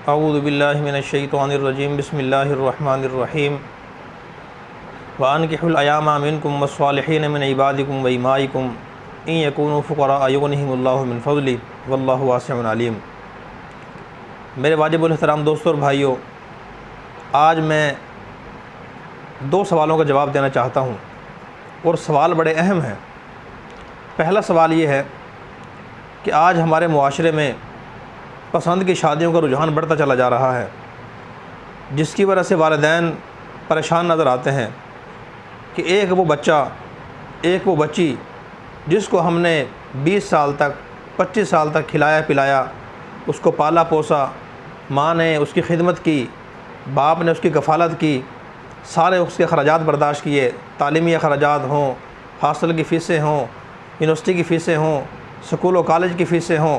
اعوذ باللہ من الشیطان الرجیم بسم اللہ الرحمن الرحیم وانکحوا الایام منکم والصالحین من عبادکم وامائکم ان یکونوا فقراء یغنہم اللہ من فضلہ واللہ واسع علیم۔ میرے واجب الاحترام دوستوں اور بھائیوں، آج میں دو سوالوں کا جواب دینا چاہتا ہوں اور سوال بڑے اہم ہیں۔ پہلا سوال یہ ہے کہ آج ہمارے معاشرے میں پسند کی شادیوں کا رجحان بڑھتا چلا جا رہا ہے، جس کی وجہ سے والدین پریشان نظر آتے ہیں کہ ایک وہ بچہ، ایک وہ بچی جس کو ہم نے 20 سال تک 25 سال تک کھلایا پلایا، اس کو پالا پوسا، ماں نے اس کی خدمت کی، باپ نے اس کی کفالت کی، سارے اس کے اخراجات برداشت کیے، تعلیمی اخراجات ہوں، ہاسٹل کی فیسیں ہوں، یونیورسٹی کی فیسیں ہوں، سکول و کالج کی فیسیں ہوں،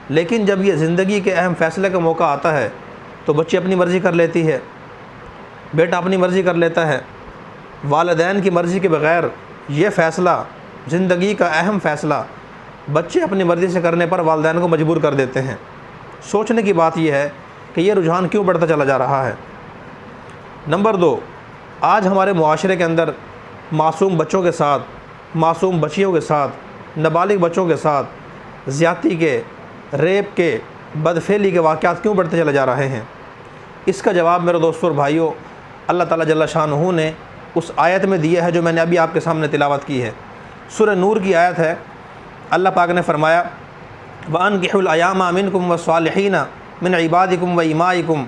لیکن جب یہ زندگی کے اہم فیصلے کا موقع آتا ہے تو بچی اپنی مرضی کر لیتی ہے، بیٹا اپنی مرضی کر لیتا ہے۔ والدین کی مرضی کے بغیر یہ فیصلہ، زندگی کا اہم فیصلہ، بچے اپنی مرضی سے کرنے پر والدین کو مجبور کر دیتے ہیں۔ سوچنے کی بات یہ ہے کہ یہ رجحان کیوں بڑھتا چلا جا رہا ہے۔ نمبر 2، آج ہمارے معاشرے کے اندر معصوم بچوں کے ساتھ، معصوم بچیوں کے ساتھ، نابالغ بچوں کے ساتھ زیادتی کے، ریپ کے، بدفعلی کے واقعات کیوں بڑھتے چلے جا رہے ہیں؟ اس کا جواب میرے دوستوں اور بھائیوں اللہ تعالیٰ جل شانہ نے اس آیت میں دیا ہے جو میں نے ابھی آپ کے سامنے تلاوت کی ہے۔ سورہ نور کی آیت ہے۔ اللہ پاک نے فرمایا وَأَنكِحُوا الْأَيَامَ مِنكُمْ وَالصَّالِحِينَ مِنْ عِبَادِكُمْ وَإِمَائِكُمْ،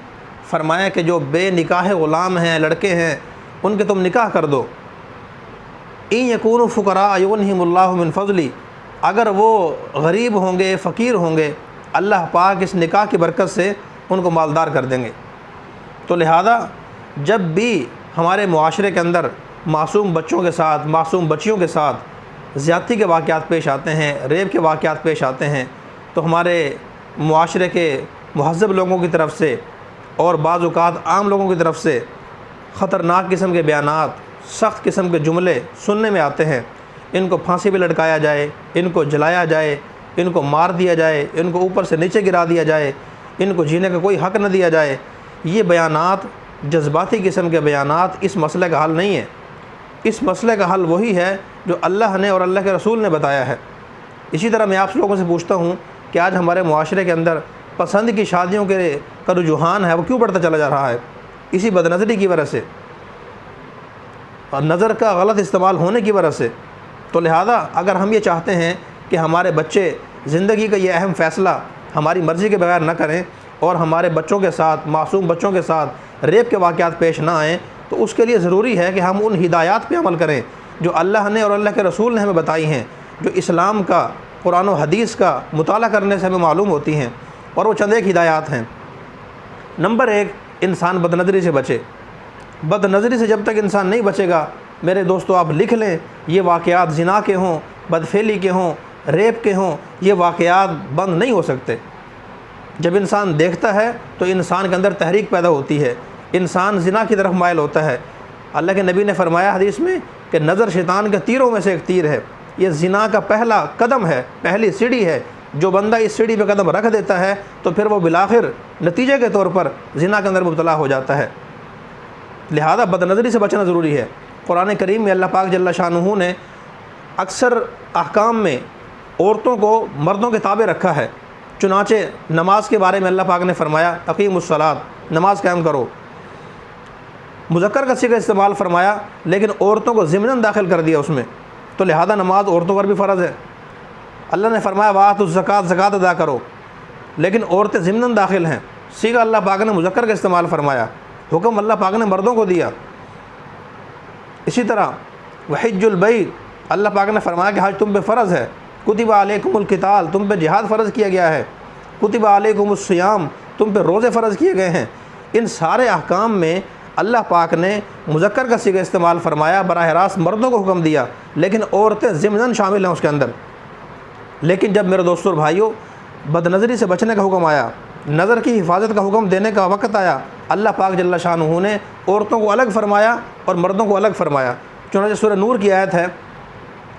فرمایا کہ جو بے نکاح غلام ہیں، لڑکے ہیں، ان کے تم نکاح کر دو۔ إِن يَكُونُوا فُقَرَاءَ يُغْنِهِمُ اللَّهُ مِنْ فَضْلِهِ، اگر وہ غریب ہوں گے، فقیر ہوں گے، اللہ پاک اس نکاح کی برکت سے ان کو مالدار کر دیں گے۔ تو لہذا جب بھی ہمارے معاشرے کے اندر معصوم بچوں کے ساتھ، معصوم بچیوں کے ساتھ زیادتی کے واقعات پیش آتے ہیں، ریپ کے واقعات پیش آتے ہیں، تو ہمارے معاشرے کے مہذب لوگوں کی طرف سے اور بعض اوقات عام لوگوں کی طرف سے خطرناک قسم کے بیانات، سخت قسم کے جملے سننے میں آتے ہیں۔ ان کو پھانسی پہ لٹکایا جائے، ان کو جلایا جائے، ان کو مار دیا جائے، ان کو اوپر سے نیچے گرا دیا جائے، ان کو جینے کا کوئی حق نہ دیا جائے۔ یہ بیانات، جذباتی قسم کے بیانات اس مسئلے کا حل نہیں ہے۔ اس مسئلے کا حل وہی ہے جو اللہ نے اور اللہ کے رسول نے بتایا ہے۔ اسی طرح میں آپ لوگوں سے پوچھتا ہوں کہ آج ہمارے معاشرے کے اندر پسند کی شادیوں کا رجحان ہے وہ کیوں بڑھتا چلا جا رہا ہے؟ اسی بد نظری کی وجہ سے اور نظر کا غلط استعمال ہونے کی وجہ سے۔ تو لہذا اگر ہم یہ چاہتے ہیں کہ ہمارے بچے زندگی کا یہ اہم فیصلہ ہماری مرضی کے بغیر نہ کریں اور ہمارے بچوں کے ساتھ، معصوم بچوں کے ساتھ ریپ کے واقعات پیش نہ آئیں، تو اس کے لیے ضروری ہے کہ ہم ان ہدایات پہ عمل کریں جو اللہ نے اور اللہ کے رسول نے ہمیں بتائی ہیں، جو اسلام کا، قرآن و حدیث کا مطالعہ کرنے سے ہمیں معلوم ہوتی ہیں، اور وہ چند ایک ہدایات ہیں۔ نمبر 1، انسان بد نظری سے بچے۔ بد نظری سے جب تک انسان نہیں بچے گا، میرے دوستو آپ لکھ لیں، یہ واقعات زنا کے ہوں، بدفعلی کے ہوں، ریپ کے ہوں، یہ واقعات بند نہیں ہو سکتے۔ جب انسان دیکھتا ہے تو انسان کے اندر تحریک پیدا ہوتی ہے، انسان زنا کی طرف مائل ہوتا ہے۔ اللہ کے نبی نے فرمایا حدیث میں کہ نظر شیطان کے تیروں میں سے ایک تیر ہے۔ یہ زنا کا پہلا قدم ہے، پہلی سیڑھی ہے۔ جو بندہ اس سیڑھی پہ قدم رکھ دیتا ہے تو پھر وہ بالآخر نتیجے کے طور پر زنا کے اندر مبتلا ہو جاتا ہے۔ لہذا بد نظری سے بچنا ضروری ہے۔ قرآن کریم میں اللہ پاک جل شانہ نے اکثر احکام میں عورتوں کو مردوں کے تابع رکھا ہے۔ چنانچہ نماز کے بارے میں اللہ پاک نے فرمایا اقیموا الصلاۃ، نماز قائم کرو۔ مذکر کا صیغہ استعمال فرمایا لیکن عورتوں کو ضمناً داخل کر دیا اس میں، تو لہذا نماز عورتوں پر بھی فرض ہے۔ اللہ نے فرمایا وآتوا الزکوٰۃ، زکوٰۃ ادا کرو، لیکن عورتیں ضمناً داخل ہیں۔ صیغہ اللہ پاک نے مذکر کا استعمال فرمایا، حکم اللہ پاک نے مردوں کو دیا۔ اسی طرح وحج البیت، اللہ پاک نے فرمایا کہ حج تم پہ فرض ہے۔ کتب علیکم القتال، تم پہ جہاد فرض کیا گیا ہے۔ کتب علیکم الصیام، تم پہ روزے فرض کیے گئے ہیں۔ ان سارے احکام میں اللہ پاک نے مذکر کا صیغہ استعمال فرمایا، براہ راست مردوں کو حکم دیا، لیکن عورتیں ضمناً شامل ہیں اس کے اندر۔ لیکن جب میرے دوستوں اور بھائیوں بد نظری سے بچنے کا حکم آیا، نظر کی حفاظت کا حکم دینے کا وقت آیا، اللہ پاک جل شانہ نے عورتوں کو الگ فرمایا اور مردوں کو الگ فرمایا۔ چنانچہ سورہ نور کی آیت ہے،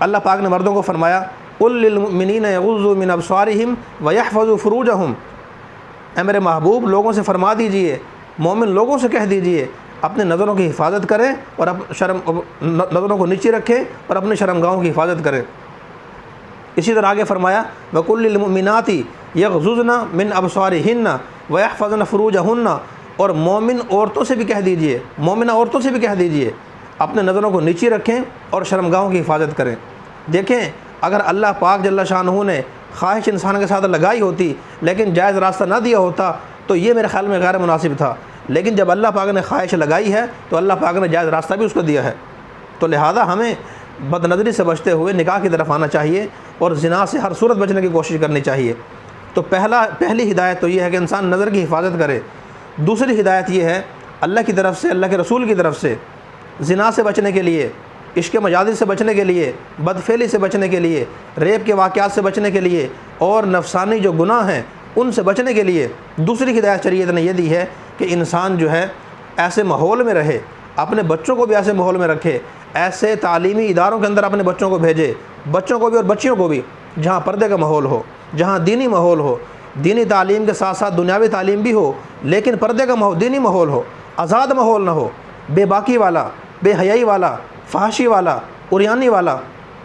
اللہ پاک نے مردوں کو فرمایا قُل لِّلْمُؤْمِنِينَ يَغُضُّوا مِنْ أَبْصَارِهِمْ وَيَحْفَظُوا فُرُوجَهُمْ، اے میرے محبوب لوگوں سے فرما دیجئے، مومن لوگوں سے کہہ دیجئے اپنے نظروں کی حفاظت کریں اور نظروں کو نیچے رکھیں اور اپنے شرمگاہوں کی حفاظت کریں۔ اسی طرح آگے فرمایا وَقُلْ لِلْمُؤْمِنَاتِ يَغْضُضْنَ مِنْ أَبْصَارِهِنَّ وَيَحْفَظْنَ فُرُوجَهُنَّ، اور مومن عورتوں سے بھی کہہ دیجئے، مومنہ عورتوں سے بھی کہہ دیجئے اپنے نظروں کو نیچے رکھیں اور شرمگاہوں کی حفاظت کریں۔ دیکھیں اگر اللہ پاک جل شانہ نے خواہش انسان کے ساتھ لگائی ہوتی لیکن جائز راستہ نہ دیا ہوتا تو یہ میرے خیال میں غیر مناسب تھا، لیکن جب اللہ پاک نے خواہش لگائی ہے تو اللہ پاک نے جائز راستہ بھی اس کو دیا ہے، تو لہذا ہمیں بد نظری سے بچتے ہوئے نکاح کی طرف آنا چاہیے اور زنا سے ہر صورت بچنے کی کوشش کرنی چاہیے۔ تو پہلی ہدایت تو یہ ہے کہ انسان نظر کی حفاظت کرے۔ دوسری ہدایت یہ ہے اللہ کی طرف سے، اللہ کے رسول کی طرف سے، زنا سے بچنے کے لیے، عشق مجازی سے بچنے کے لیے، بدفعلی سے بچنے کے لیے، ریپ کے واقعات سے بچنے کے لیے اور نفسانی جو گناہ ہیں ان سے بچنے کے لیے دوسری ہدایت شریعت نے یہ دی ہے کہ انسان جو ہے ایسے ماحول میں رہے، اپنے بچوں کو بھی ایسے ماحول میں رکھے، ایسے تعلیمی اداروں کے اندر اپنے بچوں کو بھیجے، بچوں کو بھی اور بچیوں کو بھی، جہاں پردے کا ماحول ہو، جہاں دینی ماحول ہو، دینی تعلیم کے ساتھ ساتھ دنیاوی تعلیم بھی ہو، لیکن پردے کا ماحول، دینی ماحول ہو، آزاد ماحول نہ ہو، بے باکی والا، بے حیائی والا، فحاشی والا، عریانی والا،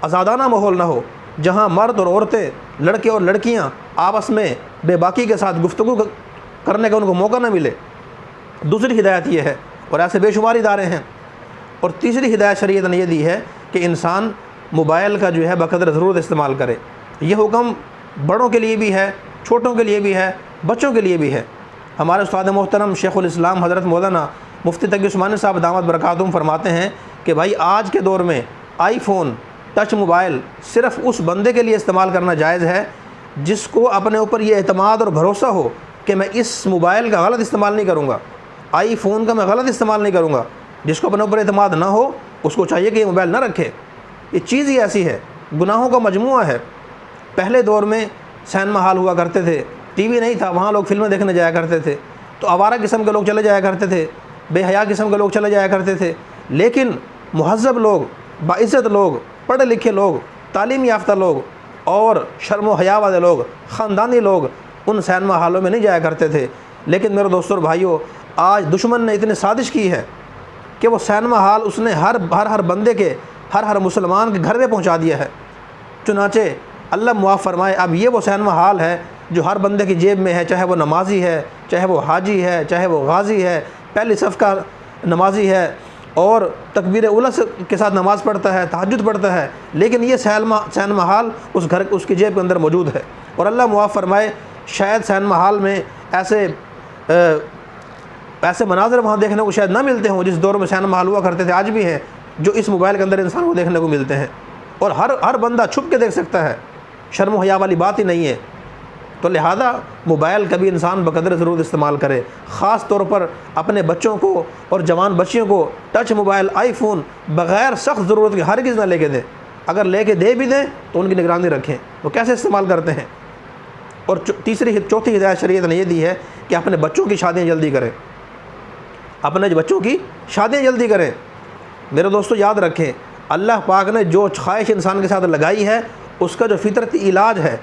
آزادانہ ماحول نہ ہو، جہاں مرد اور عورتیں، لڑکے اور لڑکیاں آپس میں بے باکی کے ساتھ گفتگو کرنے کا ان کو موقع نہ ملے۔ دوسری ہدایت یہ ہے، اور ایسے بے شمار ادارے ہیں۔ اور تیسری ہدایت شریعت نے یہ دی ہے کہ انسان موبائل کا جو ہے بقدر ضرورت استعمال کرے۔ یہ حکم بڑوں کے لیے بھی ہے، چھوٹوں کے لیے بھی ہے، بچوں کے لیے بھی ہے۔ ہمارے استاد محترم شیخ الاسلام حضرت مولانا مفتی تقی عثمانی صاحب دامت برکاتہم فرماتے ہیں کہ بھائی آج کے دور میں آئی فون، ٹچ موبائل صرف اس بندے کے لیے استعمال کرنا جائز ہے جس کو اپنے اوپر یہ اعتماد اور بھروسہ ہو کہ میں اس موبائل کا غلط استعمال نہیں کروں گا، آئی فون کا میں غلط استعمال نہیں کروں گا۔ جس کو اپنے اوپر اعتماد نہ ہو اس کو چاہیے کہ یہ موبائل نہ رکھے۔ یہ چیز ہی ایسی ہے، گناہوں کا مجموعہ ہے۔ پہلے دور میں سینما ہال ہوا کرتے تھے، ٹی وی نہیں تھا، وہاں لوگ فلمیں دیکھنے جایا کرتے تھے، تو آوارہ قسم کے لوگ چلے جایا کرتے تھے، بے حیا قسم کے لوگ چلے جایا کرتے تھے۔ لیکن مہذب لوگ، باعزت لوگ، پڑھے لکھے لوگ، تعلیم یافتہ لوگ اور شرم و حیا والے لوگ، خاندانی لوگ ان سینما ہالوں میں نہیں جایا کرتے تھے۔ لیکن میرے دوستوں اور بھائیوں، آج دشمن نے اتنی سازش کی ہے کہ وہ سینما ہال اس نے ہر بندے کے، ہر مسلمان کے گھر میں پہنچا دیا ہے۔ چنانچہ اللہ معاف فرمائے اب یہ وہ سینما ہال ہے جو ہر بندے کی جیب میں ہے، چاہے وہ نمازی ہے، چاہے وہ حاجی ہے، چاہے وہ غازی ہے، پہلی صف کا نمازی ہے اور تکبیر اولیٰ کے ساتھ نماز پڑھتا ہے، تہجد پڑھتا ہے، لیکن یہ سینما ہال اس کی جیب کے اندر موجود ہے۔ اور اللہ معاف فرمائے شاید سینما ہال میں ایسے مناظر وہاں دیکھنے کو شاید نہ ملتے ہوں جس دور میں سینما ہال ہوا کرتے تھے، آج بھی ہیں، جو اس موبائل کے اندر انسان کو دیکھنے کو ملتے ہیں، اور ہر بندہ چھپ کے دیکھ سکتا ہے، شرم و حیا والی بات ہی نہیں ہے۔ تو لہذا موبائل کا بھی انسان بقدر ضرورت استعمال کرے، خاص طور پر اپنے بچوں کو اور جوان بچیوں کو ٹچ موبائل، آئی فون بغیر سخت ضرورت کے ہرگز نہ لے کے دیں۔ اگر لے کے دے بھی دیں تو ان کی نگرانی رکھیں وہ کیسے استعمال کرتے ہیں۔ اور چوتھی ہدایت شریعت نے یہ دی ہے کہ اپنے بچوں کی شادیاں جلدی کریں، اپنے بچوں کی شادیاں جلدی کریں۔ میرے دوستو یاد رکھیں، اللہ پاک نے جو خواہش انسان کے ساتھ لگائی ہے اس کا جو فطرتی علاج ہے،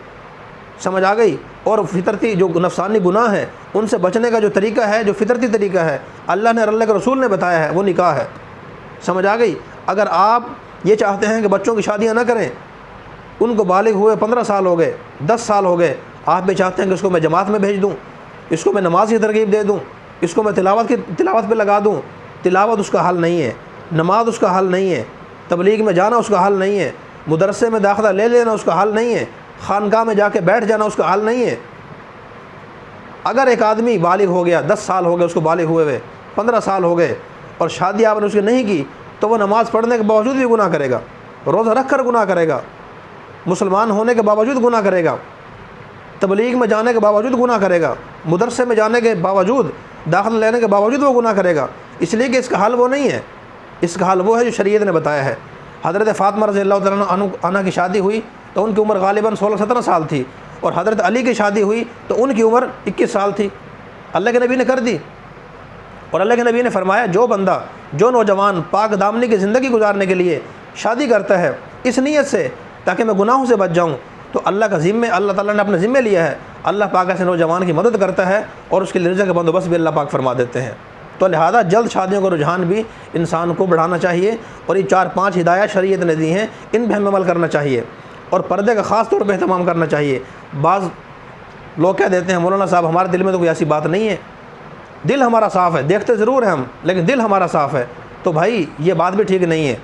سمجھ آ گئی، اور فطرتی جو نفسانی گناہ ہے ان سے بچنے کا جو طریقہ ہے، جو فطرتی طریقہ ہے اللہ نے اور اللہ کے رسول نے بتایا ہے، وہ نکاح ہے۔ سمجھ آ گئی۔ اگر آپ یہ چاہتے ہیں کہ بچوں کی شادیاں نہ کریں، ان کو بالغ ہوئے 15 سال ہو گئے، 10 سال ہو گئے، آپ بھی چاہتے ہیں کہ اس کو میں جماعت میں بھیج دوں، اس کو میں نماز کی ترغیب دے دوں، اس کو میں تلاوت پہ لگا دوں، تلاوت اس کا حل نہیں ہے، نماز اس کا حل نہیں ہے، تبلیغ میں جانا اس کا حل نہیں ہے، مدرسے میں داخلہ لے لینا اس کا حل نہیں ہے، خانقاہ میں جا کے بیٹھ جانا اس کا حل نہیں ہے۔ اگر ایک آدمی بالغ ہو گیا، 10 سال ہو گئے اس کو بالغ ہوئے، 15 سال ہو گئے، اور شادی آپ نے اس کی نہیں کی، تو وہ نماز پڑھنے کے باوجود بھی گناہ کرے گا، روزہ رکھ کر گناہ کرے گا، مسلمان ہونے کے باوجود گناہ کرے گا، تبلیغ میں جانے کے باوجود گناہ کرے گا، مدرسے میں جانے کے باوجود، داخلہ لینے کے باوجود وہ گناہ کرے گا، اس لیے کہ اس کا حل وہ نہیں ہے، اس کا حل وہ ہے جو شریعت نے بتایا ہے۔ حضرت فاطمہ رضی اللہ تعالیٰ عنہ کی شادی ہوئی تو ان کی عمر غالباً 16-17 سال تھی، اور حضرت علی کی شادی ہوئی تو ان کی عمر 21 سال تھی۔ اللہ کے نبی نے کر دی، اور اللہ کے نبی نے فرمایا جو بندہ، جو نوجوان پاک دامنی کی زندگی گزارنے کے لیے شادی کرتا ہے اس نیت سے تاکہ میں گناہوں سے بچ جاؤں، تو اللہ کا ذمہ، اللہ تعالیٰ نے اپنے ذمہ لیا ہے اللہ پاک ایسے نوجوان کی مدد کرتا ہے اور اس کے لیے رزق کا بندوبست بھی اللہ پاک فرما دیتے ہیں۔ تو لہذا جلد شادیوں کا رجحان بھی انسان کو بڑھانا چاہیے، اور یہ 4-5 ہدایات شریعت نے دی ہیں، ان پہ ہمیں عمل کرنا چاہیے، اور پردے کا خاص طور پہ اہتمام کرنا چاہیے۔ بعض لوگ کہہ دیتے ہیں مولانا صاحب ہمارے دل میں تو کوئی ایسی بات نہیں ہے، دل ہمارا صاف ہے، دیکھتے ضرور ہیں ہم لیکن دل ہمارا صاف ہے۔ تو بھائی یہ بات بھی ٹھیک نہیں ہے۔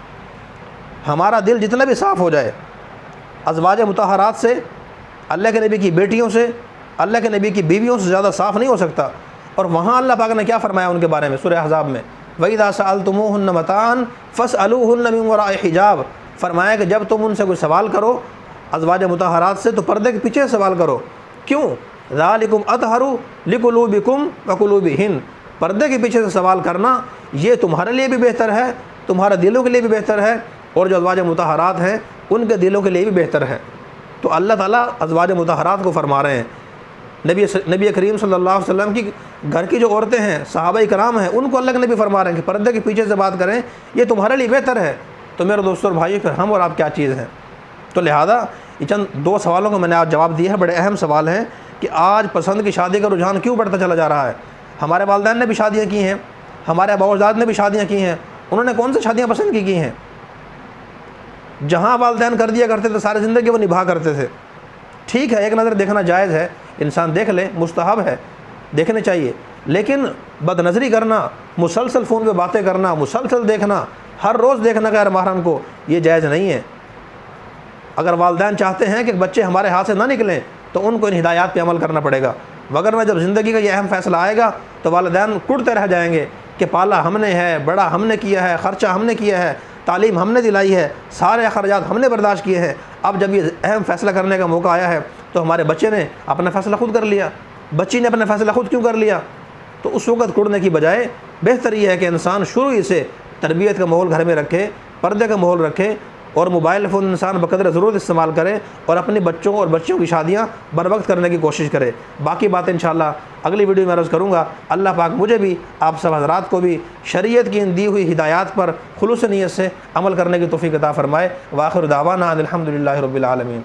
ہمارا دل جتنا بھی صاف ہو جائے ازواج مطہرات سے، اللہ کے نبی کی بیٹیوں سے، اللہ کے نبی کی بیویوں سے زیادہ صاف نہیں ہو سکتا۔ اور وہاں اللہ پاک نے کیا فرمایا ان کے بارے میں سورہ احزاب میں، وَإِذَا سَأَلْتُمُوهُنَّ مَتَاعًا فَاسْأَلُوهُنَّ مِنْ وَرَاءِ حِجَابٍ، فرمایا کہ جب تم ان سے کوئی سوال کرو ازواج مطہرات سے تو پردے کے پیچھے سوال کرو۔ کیوں؟ ذَلِكُمْ أَطْهَرُ لِقُلُوبِكُمْ وَقُلُوبِهِنَّ، پردے کے پیچھے سے سوال کرنا یہ تمہارے لیے بھی بہتر ہے، تمہارے دلوں کے لیے بھی بہتر ہے، اور جو ازواج مطہرات ہیں ان کے دلوں کے لیے بھی بہتر ہے۔ تو اللہ تعالیٰ ازواج مطہرات کو فرما رہے ہیں، نبی کریم صلی اللہ علیہ وسلم کی گھر کی جو عورتیں ہیں، صحابہ کرام ہیں، ان کو اللہ کے نبی فرما رہے ہیں کہ پردے کے پیچھے سے بات کریں، یہ تمہارے لیے بہتر ہے۔ تو میرے دوستوں اور بھائیو، پھر ہم اور آپ کیا چیز ہیں؟ تو لہذا یہ چند 2 سوالوں کو میں نے آج جواب دیا ہے، بڑے اہم سوال ہیں کہ آج پسند کی شادی کا رجحان کیوں بڑھتا چلا جا رہا ہے۔ ہمارے والدین نے بھی شادیاں کی ہیں، ہمارے آباء و اجداد نے بھی شادیاں کی ہیں، انہوں نے کون سی شادیاں پسند کی ہیں؟ جہاں والدین کر دیا کرتے تھے ساری زندگی وہ نبھا کرتے تھے۔ ٹھیک ہے، ایک نظر دیکھنا جائز ہے، انسان دیکھ لے، مستحب ہے، دیکھنے چاہیے، لیکن بد نظری کرنا، مسلسل فون پہ باتیں کرنا، مسلسل دیکھنا، ہر روز دیکھنا غیر محرم کو، یہ جائز نہیں ہے۔ اگر والدین چاہتے ہیں کہ بچے ہمارے ہاتھ سے نہ نکلیں تو ان کو ان ہدایات پہ عمل کرنا پڑے گا، وگرنہ جب زندگی کا یہ اہم فیصلہ آئے گا تو والدین کڑتے رہ جائیں گے کہ پالا ہم نے ہے، بڑا ہم نے کیا ہے، خرچہ ہم نے کیا ہے، تعلیم ہم نے دلائی ہے، سارے اخراجات ہم نے برداشت کیے ہیں، اب جب یہ اہم فیصلہ کرنے کا موقع آیا ہے تو ہمارے بچے نے اپنا فیصلہ خود کر لیا، بچی نے اپنا فیصلہ خود کیوں کر لیا؟ تو اس وقت کڑنے کی بجائے بہتر یہ ہے کہ انسان شروع ہی سے تربیت کا ماحول گھر میں رکھے، پردے کا ماحول رکھے، اور موبائل فون انسان بقدر ضرورت استعمال کرے، اور اپنے بچوں اور بچیوں کی شادیاں بر وقت کرنے کی کوشش کرے۔ باقی باتیں انشاءاللہ اگلی ویڈیو میں عرض کروں گا۔ اللہ پاک مجھے بھی، آپ سب حضرات کو بھی شریعت کی ان دی ہوئی ہدایات پر خلوص نیت سے عمل کرنے کی توفیق عطا فرمائے۔ وآخر دعوانا الحمدللہ رب العالمین۔